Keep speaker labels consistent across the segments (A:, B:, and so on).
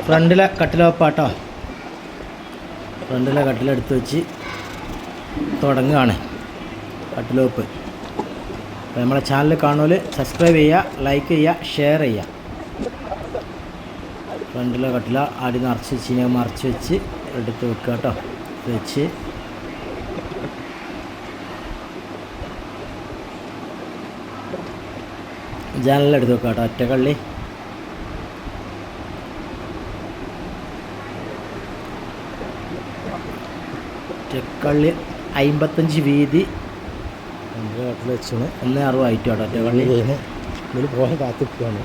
A: ഫ്രണ്ടിലെ കട്ടിലോപ്പാട്ടോ, ഫ്രണ്ടിലെ കട്ടിലെടുത്ത് വെച്ച് തുടങ്ങുകയാണ് കട്ടിലോപ്പ്. അപ്പോൾ നമ്മളെ ചാനൽ കാണുമല്ലോ, സബ്സ്ക്രൈബ് ചെയ്യുക, ലൈക്ക് ചെയ്യുക, ഷെയർ ചെയ്യുക. ഫ്രണ്ടിലെ കട്ടില ആടി നിറച്ച് വെച്ച് മറച്ച് വെച്ച് എടുത്ത് വെക്കുക കേട്ടോ. വെച്ച് ജനലെടുത്ത് വെക്കുക കേട്ടോ. ഒറ്റക്കള്ളി ഒറ്റക്കള്ളി 55 വീതി കട്ടിൽ വെച്ചാണ്. 1.60 ആയിട്ട് കേട്ടോ. ഒറ്റക്കള്ളി ഇതിൽ പോകാൻ കാത്തിരിക്കുകയാണ്.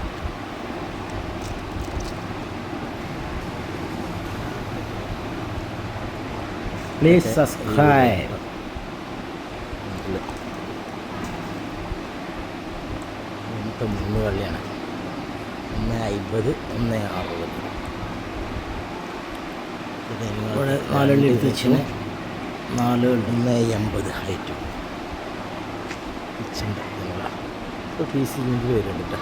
A: Please subscribe. 3 കള്ളിയാണ്. 1.50, 1.60. ഇവിടെ 4 കള്ളി എടുത്ത് വെച്ചാണ്. 4 1.80 ഹൈറ്റും കിച്ചൻ്റെ പീസ് ഇതിൽ വരുന്നുണ്ട് കേട്ടോ.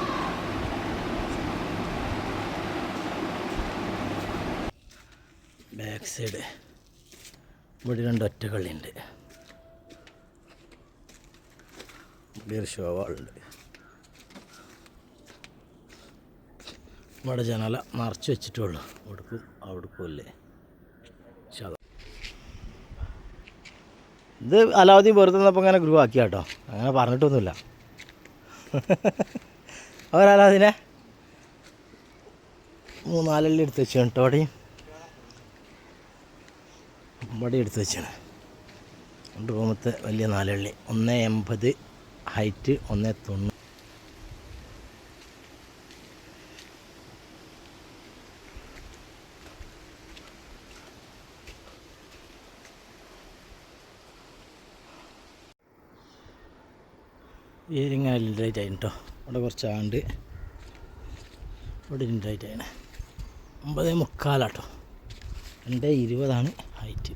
A: ബാക്ക് സൈഡ് ഇവിടെ 2 ഒറ്റക്കള്ളിയുണ്ട്. ഇവിടെ ഒരു ഷോവാളുണ്ട്. ഇവിടെ ജനല നിറച്ച് വെച്ചിട്ടുള്ളൂ. അവിടേക്കും അല്ലേ. ഇത് അലാവുദ്ദീൻ വെറുതെ നിന്നപ്പോൾ ഇങ്ങനെ ഗ്രൂ ആക്കിയ കേട്ടോ. അങ്ങനെ പറഞ്ഞിട്ടൊന്നുമില്ല. അവരലാവുദ്ദീനെ 3-4 കള്ളി എടുത്ത് വെച്ചാണ് കേട്ടോ. ഇവിടെ എടുത്ത് വെച്ചാണ്. റൂമത്തെ വലിയ 4 കള്ളി. 1.80 ഹൈറ്റ്, 1.90. ഇങ്ങനെ ലിൻഡായിട്ട് ആയിരുന്നു കേട്ടോ. ഇവിടെ കുറച്ച് ആണ്ട് ഇവിടെ ലിൻഡായിട്ടാണ്. 9.25 2.20 ഹൈറ്റ്.